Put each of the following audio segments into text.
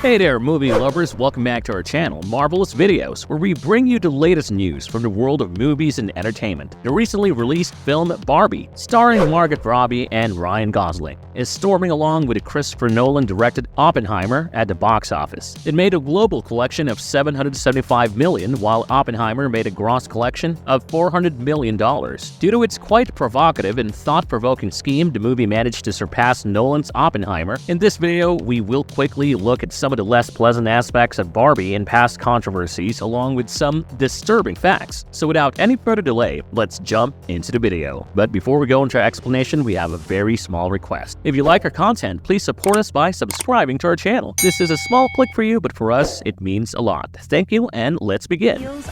Hey there, movie lovers, welcome back to our channel, Marvelous Videos, where we bring you the latest news from the world of movies and entertainment. The recently released film Barbie, starring Margot Robbie and Ryan Gosling, is storming along with the Christopher Nolan-directed Oppenheimer at the box office. It made a global collection of $775 million, while Oppenheimer made a gross collection of $400 million. Due to its quite provocative and thought-provoking scheme, the movie managed to surpass Nolan's Oppenheimer. In this video, we will quickly look at some of the less pleasant aspects of Barbie and past controversies, along with some disturbing facts. So without any further delay, let's jump into the video. But before we go into our explanation, we have a very small request. If you like our content, please support us by subscribing to our channel. This is a small click for you, but for us, it means a lot. Thank you, and let's begin. Heels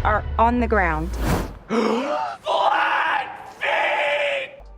are on the ground.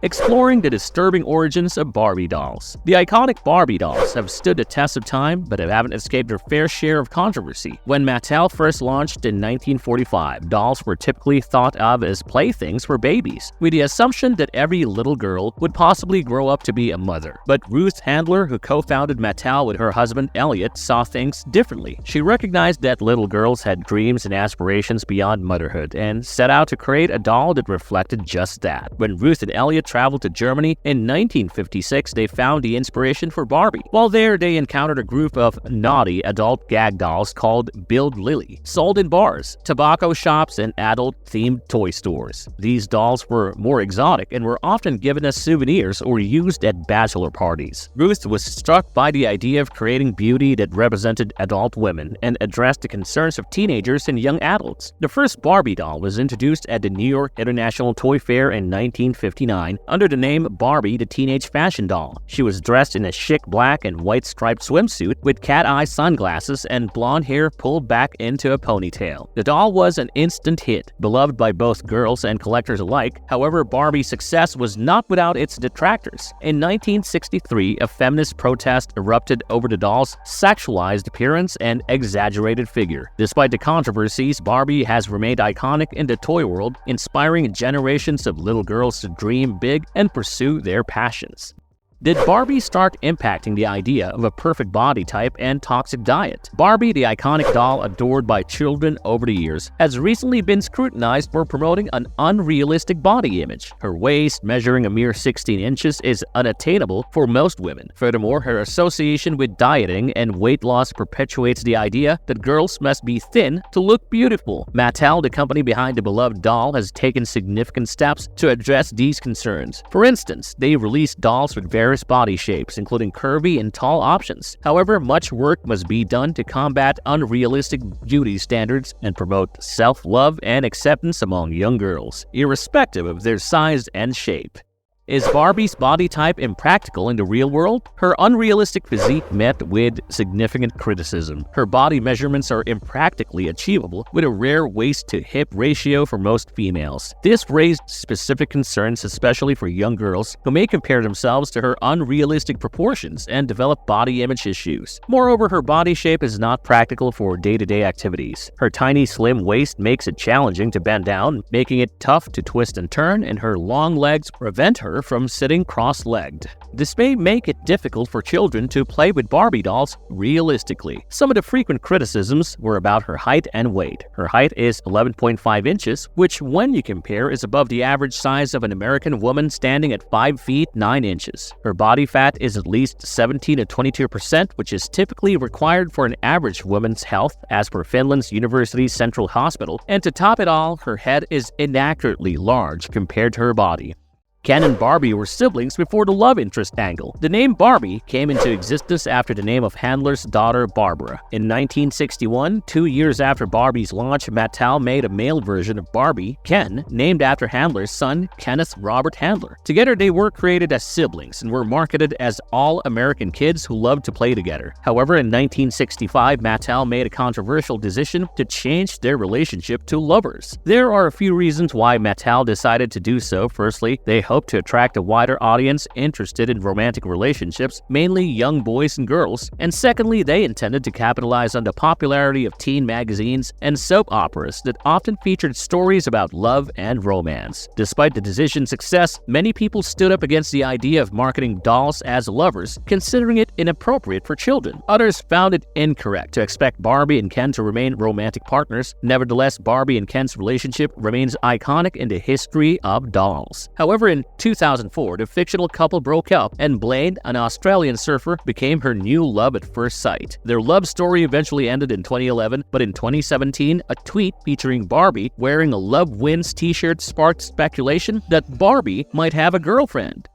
Exploring the disturbing origins of Barbie dolls. The iconic Barbie dolls have stood the test of time, but haven't escaped their fair share of controversy. When Mattel first launched in 1945, dolls were typically thought of as playthings for babies, with the assumption that every little girl would possibly grow up to be a mother. But Ruth Handler, who co-founded Mattel with her husband Elliot, saw things differently. She recognized that little girls had dreams and aspirations beyond motherhood, and set out to create a doll that reflected just that. When Ruth and Elliot traveled to Germany in 1956, they found the inspiration for Barbie. While there, they encountered a group of naughty adult gag dolls called Build Lily, sold in bars, tobacco shops, and adult-themed toy stores. These dolls were more exotic and were often given as souvenirs or used at bachelor parties. Ruth was struck by the idea of creating beauty that represented adult women and addressed the concerns of teenagers and young adults. The first Barbie doll was introduced at the New York International Toy Fair in 1959 under the name Barbie the Teenage Fashion Doll. She was dressed in a chic black and white striped swimsuit with cat-eye sunglasses and blonde hair pulled back into a ponytail. The doll was an instant hit, beloved by both girls and collectors alike. However, Barbie's success was not without its detractors. In 1963, a feminist protest erupted over the doll's sexualized appearance and exaggerated figure. Despite the controversies, Barbie has remained iconic in the toy world, inspiring generations of little girls to dream big and pursue their passions. Did Barbie start impacting the idea of a perfect body type and toxic diet? Barbie, the iconic doll adored by children over the years, has recently been scrutinized for promoting an unrealistic body image. Her waist, measuring a mere 16 inches, is unattainable for most women. Furthermore, her association with dieting and weight loss perpetuates the idea that girls must be thin to look beautiful. Mattel, the company behind the beloved doll, has taken significant steps to address these concerns. For instance, they released dolls with various body shapes, including curvy and tall options. However, much work must be done to combat unrealistic beauty standards and promote self-love and acceptance among young girls, irrespective of their size and shape. Is Barbie's body type impractical in the real world? Her unrealistic physique met with significant criticism. Her body measurements are impractically achievable, with a rare waist-to-hip ratio for most females. This raised specific concerns, especially for young girls who may compare themselves to her unrealistic proportions and develop body image issues. Moreover, her body shape is not practical for day-to-day activities. Her tiny, slim waist makes it challenging to bend down, making it tough to twist and turn, and her long legs prevent her from sitting cross-legged. This may make it difficult for children to play with Barbie dolls realistically. Some of the frequent criticisms were about her height and weight. Her height is 11.5 inches, which when you compare is above the average size of an American woman standing at 5 feet 9 inches. Her body fat is at least 17 to 22%, which is typically required for an average woman's health, as per Finland's University Central Hospital. And to top it all, her head is inaccurately large compared to her body. Ken and Barbie were siblings before the love interest angle. The name Barbie came into existence after the name of Handler's daughter Barbara. In 1961, 2 years after Barbie's launch, Mattel made a male version of Barbie, Ken, named after Handler's son, Kenneth Robert Handler. Together, they were created as siblings and were marketed as all-American kids who loved to play together. However, in 1965, Mattel made a controversial decision to change their relationship to lovers. There are a few reasons why Mattel decided to do so. Firstly, they hoped to attract a wider audience interested in romantic relationships, mainly young boys and girls, and secondly, they intended to capitalize on the popularity of teen magazines and soap operas that often featured stories about love and romance. Despite the decision's success, many people stood up against the idea of marketing dolls as lovers, considering it inappropriate for children. Others found it incorrect to expect Barbie and Ken to remain romantic partners. Nevertheless, Barbie and Ken's relationship remains iconic in the history of dolls. However, in 2004, the fictional couple broke up and Blaine, an Australian surfer, became her new love at first sight. Their love story eventually ended in 2011, but in 2017, a tweet featuring Barbie wearing a Love Wins t-shirt sparked speculation that Barbie might have a girlfriend.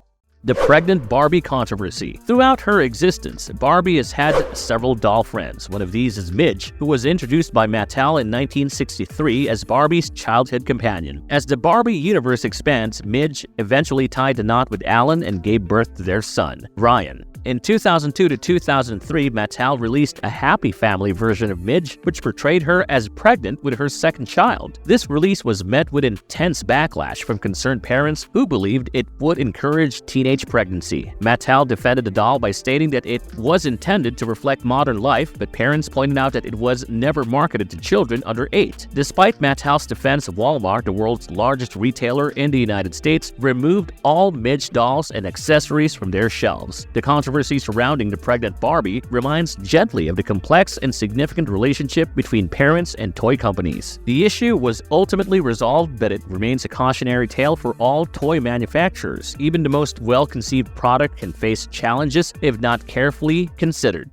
The Pregnant Barbie controversy. Throughout her existence, Barbie has had several doll friends. One of these is Midge, who was introduced by Mattel in 1963 as Barbie's childhood companion. As the Barbie universe expands, Midge eventually tied the knot with Alan and gave birth to their son, Ryan. In 2002 to 2003, Mattel released a Happy Family version of Midge, which portrayed her as pregnant with her second child. This release was met with intense backlash from concerned parents who believed it would encourage teenage pregnancy. Mattel defended the doll by stating that it was intended to reflect modern life, but parents pointed out that it was never marketed to children under 8. Despite Mattel's defense, Walmart, the world's largest retailer in the United States, removed all Midge dolls and accessories from their shelves. The controversy surrounding the Pregnant Barbie reminds gently of the complex and significant relationship between parents and toy companies. The issue was ultimately resolved, but it remains a cautionary tale for all toy manufacturers. Even the most well-conceived product can face challenges if not carefully considered.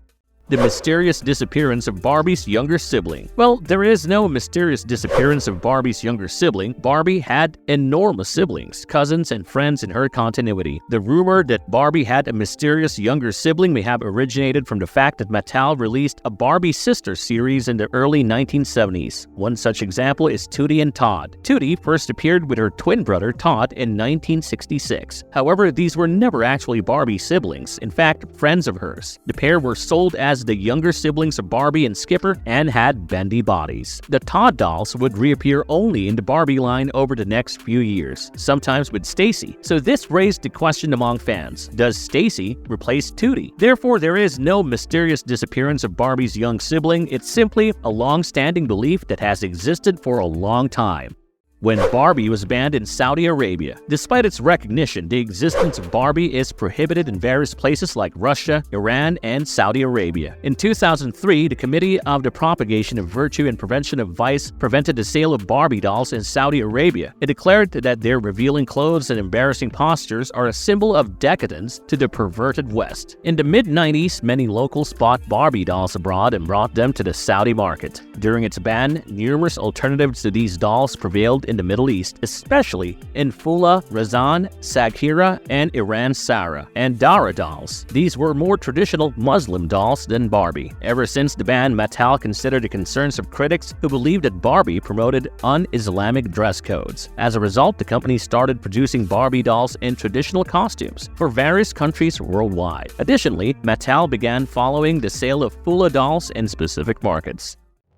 The mysterious disappearance of Barbie's younger sibling. Well, there is no mysterious disappearance of Barbie's younger sibling. Barbie had enormous siblings, cousins, and friends in her continuity. The rumor that Barbie had a mysterious younger sibling may have originated from the fact that Mattel released a Barbie sister series in the early 1970s. One such example is Tootie and Todd. Tootie first appeared with her twin brother Todd in 1966. However, these were never actually Barbie siblings, in fact, friends of hers. The pair were sold as the younger siblings of Barbie and Skipper and had bendy bodies. The Todd dolls would reappear only in the Barbie line over the next few years, sometimes with Stacy. So this raised the question among fans: does Stacy replace Tootie? Therefore, there is no mysterious disappearance of Barbie's young sibling. It's simply a long-standing belief that has existed for a long time. When Barbie was banned in Saudi Arabia. Despite its recognition, the existence of Barbie is prohibited in various places like Russia, Iran, and Saudi Arabia. In 2003, the Committee of the Propagation of Virtue and Prevention of Vice prevented the sale of Barbie dolls in Saudi Arabia. It declared that their revealing clothes and embarrassing postures are a symbol of decadence to the perverted West. In the mid-90s, many locals bought Barbie dolls abroad and brought them to the Saudi market. During its ban, numerous alternatives to these dolls prevailed in the Middle East, especially in Fula, Razan, Saghira, and Iran Sara, and Dara dolls. These were more traditional Muslim dolls than Barbie. Ever since the ban, Mattel considered the concerns of critics who believed that Barbie promoted un-Islamic dress codes. As a result, the company started producing Barbie dolls in traditional costumes for various countries worldwide. Additionally, Mattel began following the sale of Fula dolls in specific markets.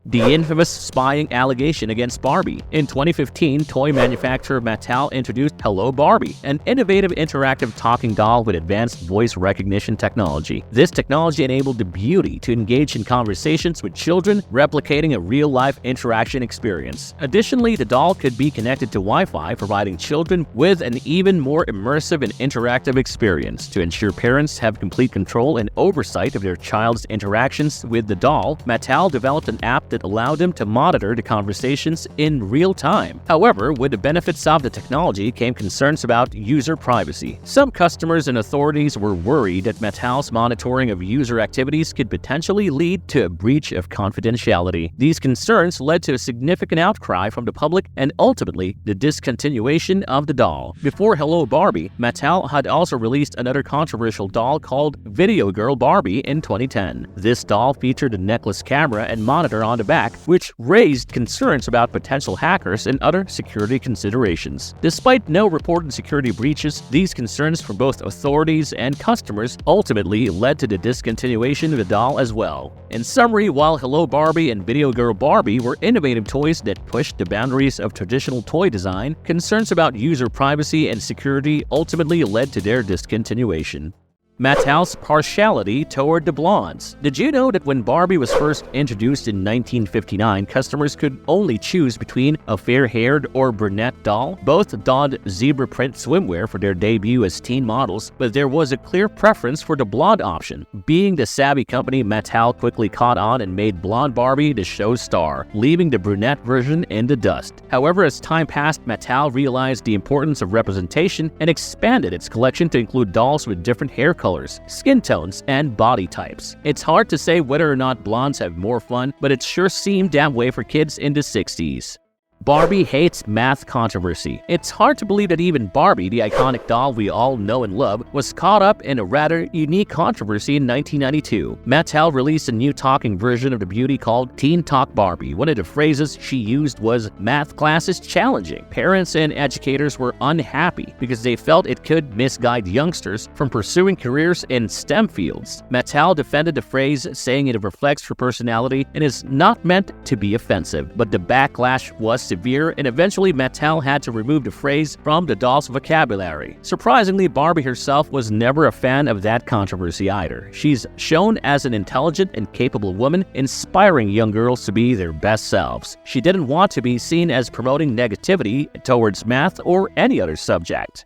The infamous spying allegation against Barbie. In 2015, toy manufacturer Mattel introduced Hello Barbie, an innovative interactive talking doll with advanced voice recognition technology. This technology enabled the beauty to engage in conversations with children, replicating a real-life interaction experience. Additionally, the doll could be connected to Wi-Fi, providing children with an even more immersive and interactive experience. To ensure parents have complete control and oversight of their child's interactions with the doll, Mattel developed an app that allowed them to monitor the conversations in real time. However, with the benefits of the technology came concerns about user privacy. Some customers and authorities were worried that Mattel's monitoring of user activities could potentially lead to a breach of confidentiality. These concerns led to a significant outcry from the public and ultimately the discontinuation of the doll. Before Hello Barbie, Mattel had also released another controversial doll called Video Girl Barbie in 2010. This doll featured a necklace camera and monitor on the back, which raised concerns about potential hackers and other security considerations. Despite no reported security breaches, these concerns from both authorities and customers ultimately led to the discontinuation of the doll as well. In summary, while Hello Barbie and Video Girl Barbie were innovative toys that pushed the boundaries of traditional toy design, concerns about user privacy and security ultimately led to their discontinuation. Mattel's partiality toward the blondes. Did you know that when Barbie was first introduced in 1959, customers could only choose between a fair-haired or brunette doll? Both donned zebra print swimwear for their debut as teen models, but there was a clear preference for the blonde option. Being the savvy company, Mattel quickly caught on and made blonde Barbie the show's star, leaving the brunette version in the dust. However, as time passed, Mattel realized the importance of representation and expanded its collection to include dolls with different hair colors, skin tones, and body types. It's hard to say whether or not blondes have more fun, but it sure seemed that way for kids in the 60s. Barbie hates math controversy. It's hard to believe that even Barbie, the iconic doll we all know and love, was caught up in a rather unique controversy in 1992. Mattel released a new talking version of the beauty called Teen Talk Barbie. One of the phrases she used was, "Math class is challenging." Parents and educators were unhappy because they felt it could misguide youngsters from pursuing careers in STEM fields. Mattel defended the phrase, saying it reflects her personality and is not meant to be offensive, but the backlash was severe, and eventually Mattel had to remove the phrase from the doll's vocabulary. Surprisingly, Barbie herself was never a fan of that controversy either. She's shown as an intelligent and capable woman, inspiring young girls to be their best selves. She didn't want to be seen as promoting negativity towards math or any other subject.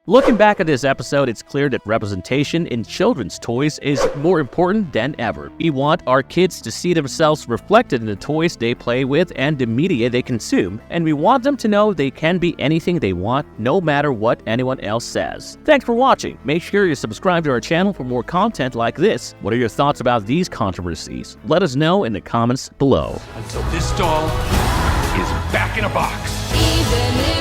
Looking back at this episode, it's clear that representation in children's toys is more important than ever. We want our kids to see themselves reflected in the toys they play with and the media they consume, and we want them to know they can be anything they want, no matter what anyone else says. Thanks for watching. Make sure you subscribe to our channel for more content like this. What are your thoughts about these controversies? Let us know in the comments below. And so this doll is back in a box. Even if